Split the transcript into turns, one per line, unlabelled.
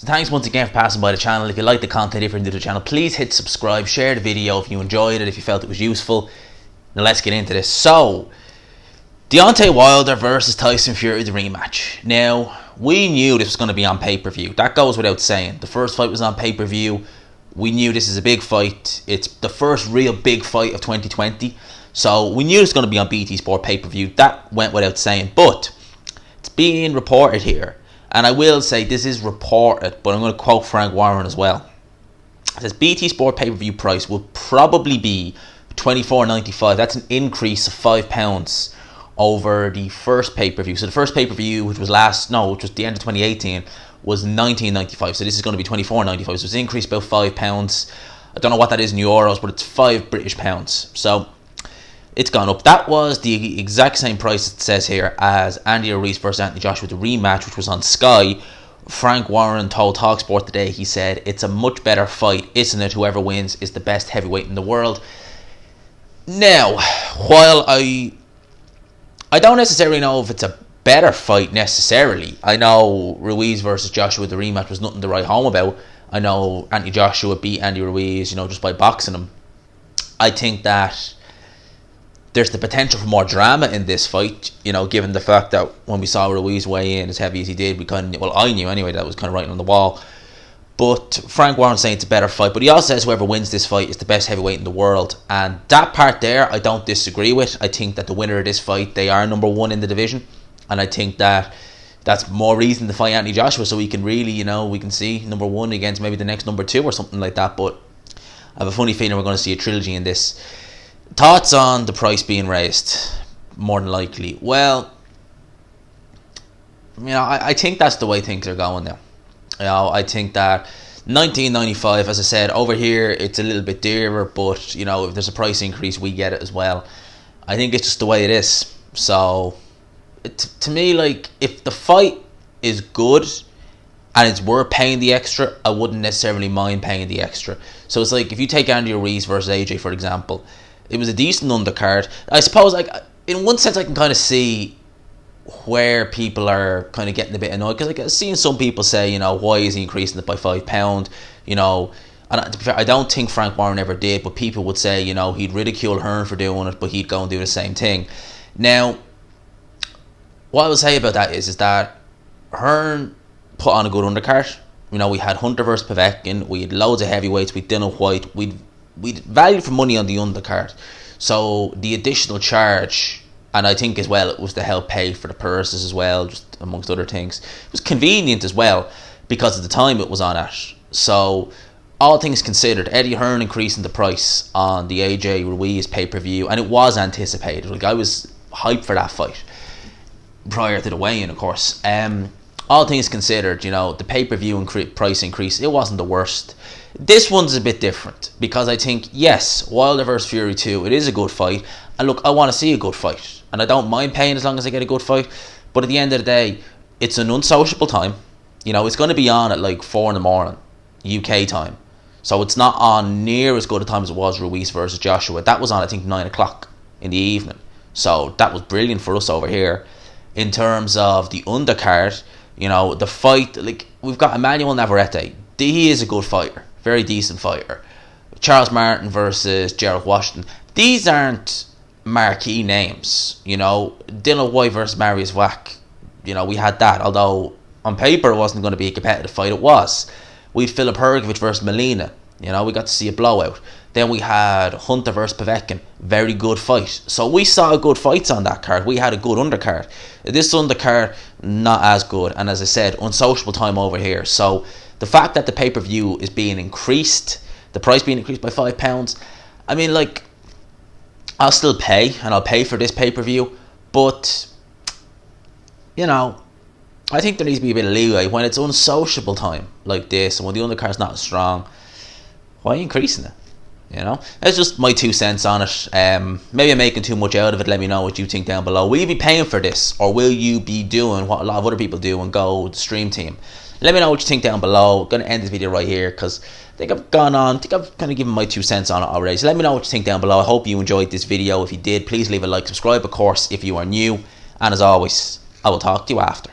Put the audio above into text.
So thanks once again for passing by the channel. If you like the content, if you're new to the channel, please hit subscribe, share the video if you enjoyed it, if you felt it was useful. Now let's get into this. So, Deontay Wilder versus Tyson Fury, the rematch. Now, we knew this was going to be on pay-per-view. That goes without saying. The first fight was on pay-per-view. We knew this is a big fight. It's the first real big fight of 2020. So, we knew it was going to be on BT Sport pay-per-view. That went without saying. But, it's being reported here. And I will say this is reported, but I'm going to quote Frank Warren as well. It says BT Sport pay-per-view price will probably be $24.95. That's an increase of £5 over the first pay-per-view. So the first pay-per-view, which was the end of 2018, was $19.95. So this is going to be $24.95. So it's increased about £5. I don't know what that is in euros, but it's £5 British. So it's gone up. That was the exact same price it says here as Andy Ruiz versus Anthony Joshua, the rematch, which was on Sky. Frank Warren told TalkSport today, he said, it's a much better fight, isn't it? Whoever wins is the best heavyweight in the world. Now, while I don't necessarily know if it's a better fight necessarily. I know Ruiz versus Joshua, the rematch, was nothing to write home about. I know Anthony Joshua beat Andy Ruiz, just by boxing him. I think that there's the potential for more drama in this fight, given the fact that when we saw Ruiz weigh in as heavy as he did, I knew anyway that was kind of writing on the wall. But Frank Warren's saying it's a better fight, but he also says whoever wins this fight is the best heavyweight in the world. And that part there, I don't disagree with. I think that the winner of this fight, they are number one in the division. And I think that that's more reason to fight Anthony Joshua, so we can really, we can see number one against maybe the next number two or something like that. But I have a funny feeling we're going to see a trilogy in this. Thoughts on the price being raised? More than likely. Well, I think that's the way things are going now. I think that $19.95, as I said, over here it's a little bit dearer, but if there's a price increase, we get it as well. I think it's just the way it is. So, to me, if the fight is good and it's worth paying the extra, I wouldn't necessarily mind paying the extra. So it's like if you take Andy Ruiz versus AJ, for example, it was a decent undercard. I suppose, in one sense, I can kind of see where people are kind of getting a bit annoyed, because I've seen some people say, why is he increasing it by £5? And to be fair, I don't think Frank Warren ever did, but people would say, he'd ridicule Hearn for doing it, but he'd go and do the same thing. Now, what I would say about that is that Hearn put on a good undercard. We had Hunter versus Povetkin, we had loads of heavyweights, we had Dylan White, we valued for money on the undercard. So the additional charge, and I think as well it was to help pay for the purses as well, just amongst other things. It was convenient as well because of the time it was on at. So all things considered, Eddie Hearn increasing the price on the AJ Ruiz pay-per-view, and it was anticipated. I was hyped for that fight prior to the weigh-in, of course. All things considered, the pay-per-view price increase, it wasn't the worst. This one's a bit different because I think, yes, Wilder vs Fury 2, it is a good fight. And look, I want to see a good fight. And I don't mind paying as long as I get a good fight. But at the end of the day, it's an unsociable time. It's going to be on at 4 in the morning, UK time. So it's not on near as good a time as it was Ruiz versus Joshua. That was on, I think, 9 o'clock in the evening. So that was brilliant for us over here. In terms of the undercard, the fight, we've got Emmanuel Navarrete. He is a good fighter. Very decent fighter. Charles Martin versus Gerald Washington. These aren't marquee names. Dylan White versus Marius Wack. We had that. Although on paper it wasn't going to be a competitive fight. It was. We had Filip Hrgovic versus Molina. We got to see a blowout. Then we had Hunter versus Povetkin. Very good fight. So we saw good fights on that card. We had a good undercard. This undercard, not as good. And as I said, unsociable time over here. So the fact that the pay-per-view is being increased, the price being increased by £5, I'll still pay, and I'll pay for this pay-per-view, but, I think there needs to be a bit of leeway. When it's unsociable time like this, and when the undercard's not as strong, why are you increasing it? That's just my 2 cents on it. Maybe I'm making too much out of it. Let me know what you think down below. Will you be paying for this, or will you be doing what a lot of other people do and go with the stream team? Let me know what you think down below. I'm going to end this video right here because I think I've kind of given my 2 cents on it already. So let me know what you think down below. I hope you enjoyed this video. If you did, please leave a like, subscribe, of course, if you are new. And as always, I will talk to you after.